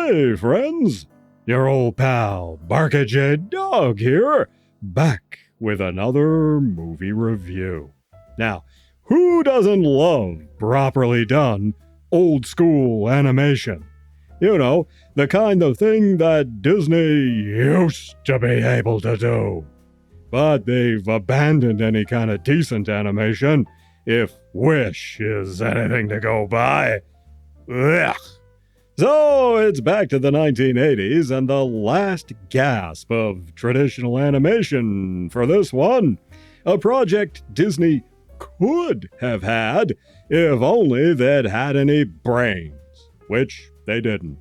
Hey, friends! Your old pal, Barkey Dog here, back with another movie review. Now, who doesn't love properly done, old-school animation? You know, the kind of thing that Disney used to be able to do. But they've abandoned any kind of decent animation, if Wish is anything to go by. Ugh. So it's back to the 1980s and the last gasp of traditional animation for this one. A project Disney could have had if only they'd had any brains, which they didn't.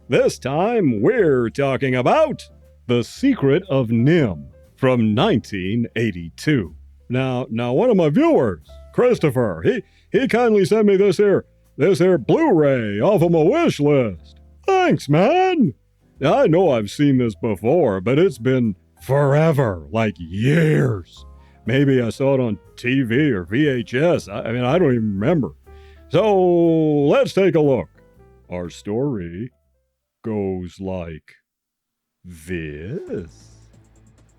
This time we're talking about The Secret of NIMH from 1982. Now one of my viewers, Christopher, he kindly sent me this here Blu-ray off of my wish list. Thanks, man. I know I've seen this before, but it's been forever, like years. Maybe I saw it on TV or VHS. I don't even remember. So let's take a look. Our story goes like this.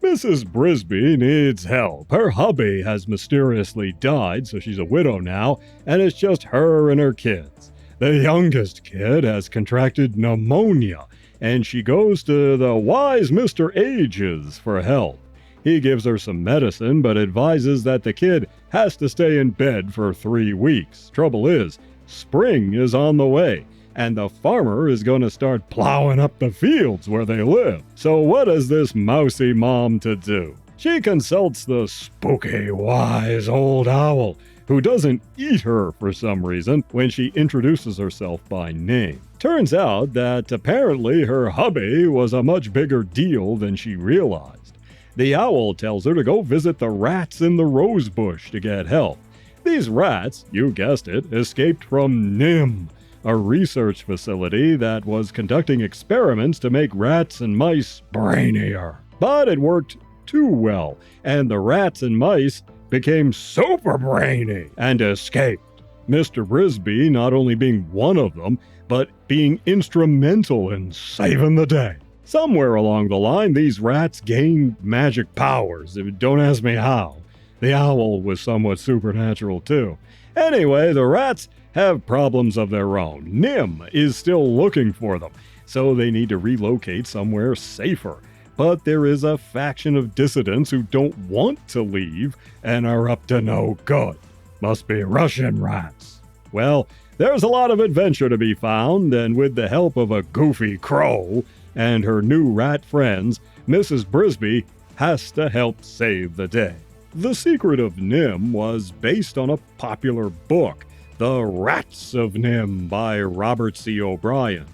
Mrs. Frisby needs help. Her hubby has mysteriously died, so she's a widow now, and it's just her and her kids. The youngest kid has contracted pneumonia, and she goes to the wise Mr. Ages for help. He gives her some medicine, but advises that the kid has to stay in bed for 3 weeks. Trouble is, spring is on the way, and the farmer is going to start plowing up the fields where they live. So what is this mousy mom to do? She consults the spooky, wise old owl, who doesn't eat her for some reason when she introduces herself by name. Turns out that apparently her hubby was a much bigger deal than she realized. The owl tells her to go visit the rats in the rose bush to get help. These rats, you guessed it, escaped from NIMH, a research facility that was conducting experiments to make rats and mice brainier. But it worked too well, and the rats and mice became super brainy and escaped. Mr. Frisby not only being one of them, but being instrumental in saving the day. Somewhere along the line, these rats gained magic powers. Don't ask me how. The owl was somewhat supernatural too. Anyway, the rats have problems of their own. NIMH is still looking for them, so they need to relocate somewhere safer. But there is a faction of dissidents who don't want to leave and are up to no good. Must be Russian rats. Well, there's a lot of adventure to be found, and with the help of a goofy crow and her new rat friends, Mrs. Frisby has to help save the day. The Secret of NIMH was based on a popular book, The Rats of NIMH by Robert C. O'Brien.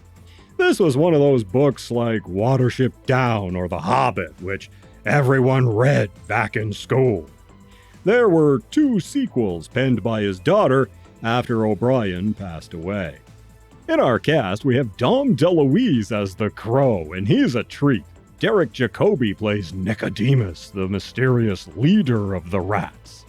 This was one of those books like Watership Down or The Hobbit, which everyone read back in school. There were 2 sequels penned by his daughter after O'Brien passed away. In our cast, we have Dom Deluise as the Crow, and he's a treat. Derek Jacobi plays Nicodemus, the mysterious leader of the rats.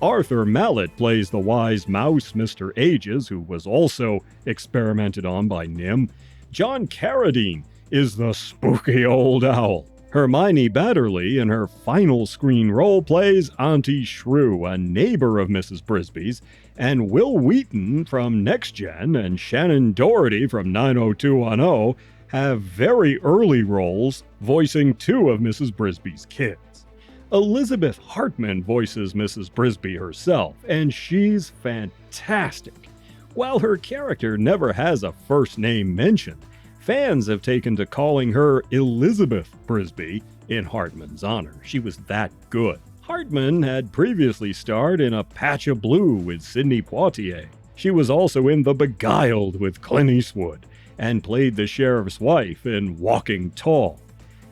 Arthur Mallet plays the wise mouse Mr. Ages, who was also experimented on by NIMH. John Carradine is the spooky old owl. Hermione Badderly, in her final screen role, plays Auntie Shrew, a neighbor of Mrs. Frisby's, and Will Weaton from Next Gen and Shannen Doherty from 90210 have very early roles voicing 2 of Mrs. Frisby's kids. Elizabeth Hartman voices Mrs. Frisby herself, and she's fantastic. While her character never has a first name mentioned, fans have taken to calling her Elizabeth Frisby in Hartman's honor. She was that good. Hartman had previously starred in A Patch of Blue with Sidney Poitier. She was also in The Beguiled with Clint Eastwood, and played the sheriff's wife in Walking Tall.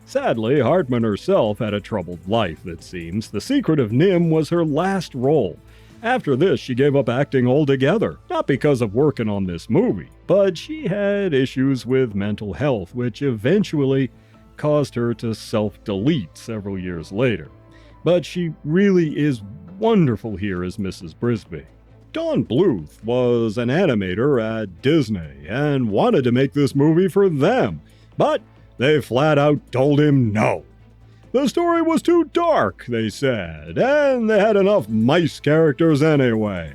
Sadly, Hartman herself had a troubled life, it seems. The Secret of NIMH was her last role. After this, she gave up acting altogether, not because of working on this movie, but she had issues with mental health, which eventually caused her to self-delete several years later. But she really is wonderful here as Mrs. Frisby. Don Bluth was an animator at Disney and wanted to make this movie for them, but they flat out told him no. The story was too dark, they said, and they had enough mice characters anyway.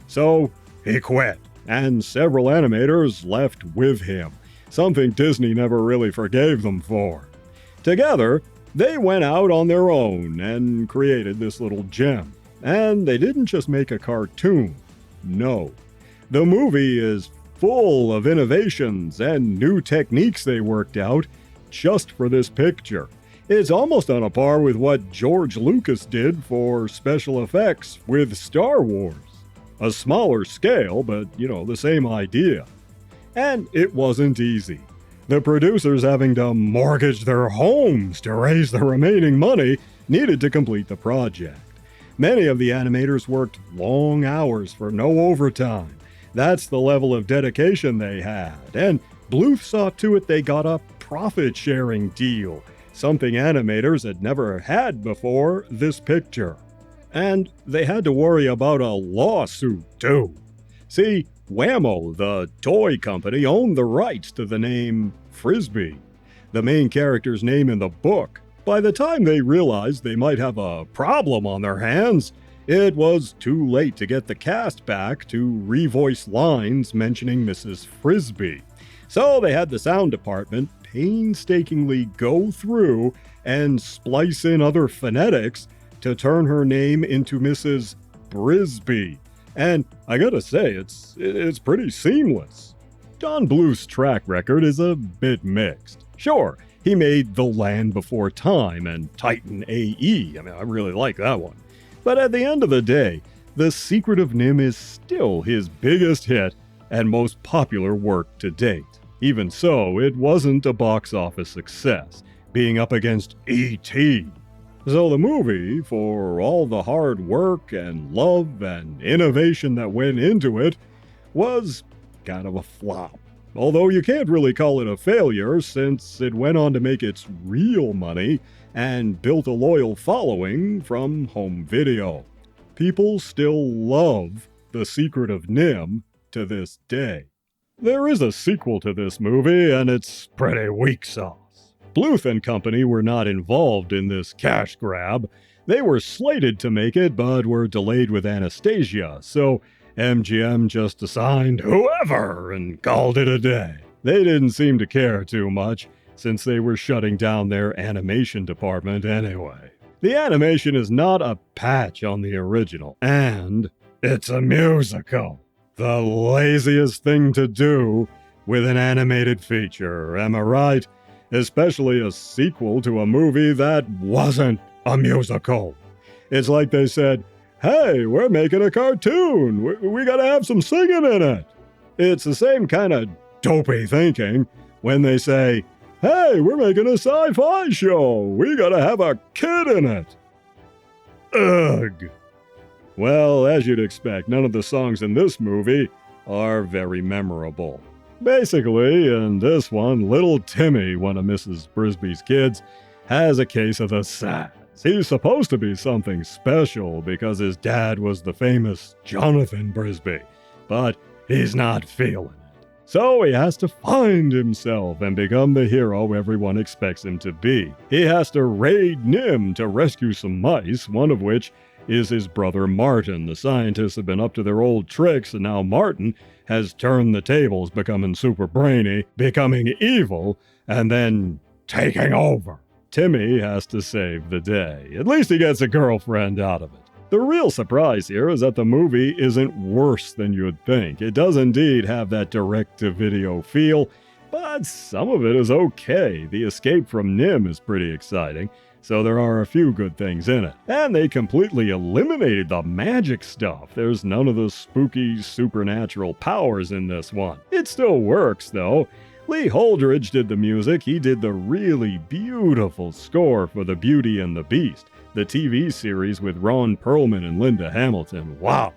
So he quit, and several animators left with him, something Disney never really forgave them for. Together, they went out on their own and created this little gem. And they didn't just make a cartoon. No. The movie is full of innovations and new techniques they worked out just for this picture. It's almost on a par with what George Lucas did for special effects with Star Wars. A smaller scale, but, the same idea. And it wasn't easy. The producers, having to mortgage their homes to raise the remaining money, needed to complete the project. Many of the animators worked long hours for no overtime. That's the level of dedication they had. And Bluth saw to it they got a profit-sharing deal, something animators had never had before this picture. And they had to worry about a lawsuit, too. See, Whammo, the toy company, owned the rights to the name Frisby, the main character's name in the book. By the time they realized they might have a problem on their hands, it was too late to get the cast back to revoice lines mentioning Mrs. Frisby. So they had the sound department painstakingly go through and splice in other phonetics to turn her name into Mrs. Brisby. And I gotta say, it's pretty seamless. Don Bluth's track record is a bit mixed. Sure, he made The Land Before Time and Titan A.E. I really like that one. But at the end of the day, The Secret of NIMH is still his biggest hit and most popular work to date. Even so, it wasn't a box office success, being up against E.T. So the movie, for all the hard work and love and innovation that went into it, was kind of a flop. Although you can't really call it a failure since it went on to make its real money and built a loyal following from home video. People still love The Secret of NIMH to this day. There is a sequel to this movie, and it's pretty weak sauce. Bluth and company were not involved in this cash grab. They were slated to make it, but were delayed with anesthesia, so MGM just assigned whoever and called it a day. They didn't seem to care too much, since they were shutting down their animation department anyway. The animation is not a patch on the original, and it's a musical. The laziest thing to do with an animated feature, am I right? Especially a sequel to a movie that wasn't a musical. It's like they said, hey, we're making a cartoon. We gotta have some singing in it. It's the same kind of dopey thinking when they say, hey, we're making a sci-fi show. We gotta have a kid in it. Ugh. Well, as you'd expect, none of the songs in this movie are very memorable. Basically, in this one, little Timmy, one of Mrs. Brisby's kids, has a case of the sads. He's supposed to be something special because his dad was the famous Jonathan Brisby, but he's not feeling it. So he has to find himself and become the hero everyone expects him to be. He has to raid NIMH to rescue some mice, one of which is his brother Martin. The scientists have been up to their old tricks, and now Martin has turned the tables, becoming super brainy, becoming evil, and then taking over. Timmy has to save the day. At least he gets a girlfriend out of it. The real surprise here is that the movie isn't worse than you'd think. It does indeed have that direct-to-video feel, but some of it is okay. The escape from NIMH is pretty exciting, so there are a few good things in it. And they completely eliminated the magic stuff. There's none of the spooky, supernatural powers in this one. It still works, though. Lee Holdridge did the music. He did the really beautiful score for The Beauty and the Beast, the TV series with Ron Perlman and Linda Hamilton. Wow,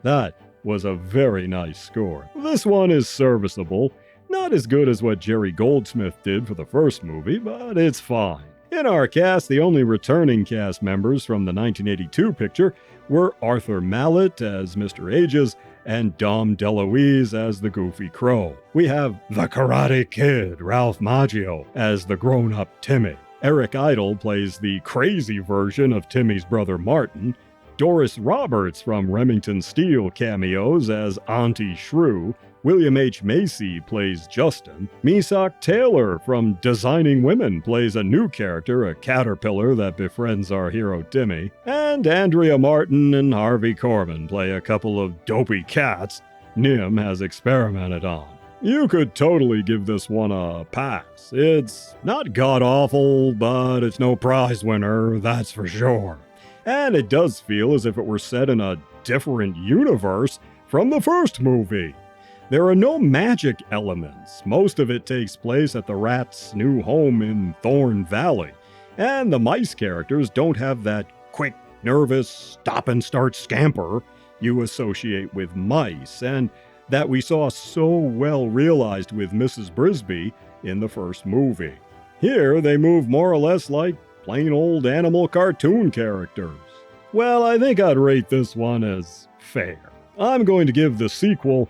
that was a very nice score. This one is serviceable. Not as good as what Jerry Goldsmith did for the first movie, but it's fine. In our cast, the only returning cast members from the 1982 picture were Arthur Mallet as Mr. Ages and Dom Deluise as the Goofy Crow. We have the Karate Kid, Ralph Macchio, as the grown-up Timmy. Eric Idle plays the crazy version of Timmy's brother Martin. Doris Roberts from Remington Steele cameos as Auntie Shrew. William H. Macy plays Justin. Misak Taylor from Designing Women plays a new character, a caterpillar that befriends our hero Timmy. And Andrea Martin and Harvey Korman play a couple of dopey cats NIMH has experimented on. You could totally give this one a pass. It's not god-awful, but it's no prize winner, that's for sure. And it does feel as if it were set in a different universe from the first movie. There are no magic elements. Most of it takes place at the Rats' new home in Thorn Valley. And the mice characters don't have that quick, nervous, stop-and-start scamper you associate with mice, and that we saw so well realized with Mrs. Brisby in the first movie. Here, they move more or less like plain old animal cartoon characters. Well, I think I'd rate this one as fair. I'm going to give the sequel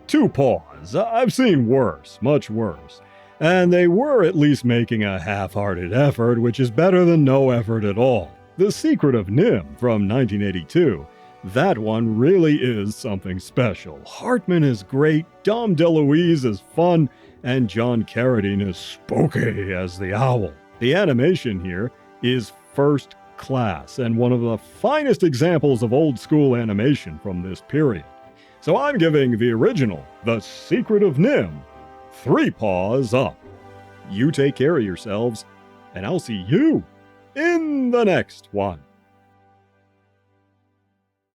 2 paws. I've seen worse, much worse. And they were at least making a half-hearted effort, which is better than no effort at all. The Secret of NIMH from 1982. That one really is something special. Hartman is great, Dom DeLuise is fun, and John Carradine is spooky as the owl. The animation here is first class and one of the finest examples of old-school animation from this period. So I'm giving the original, The Secret of NIMH, 3 paws up. You take care of yourselves, and I'll see you in the next one.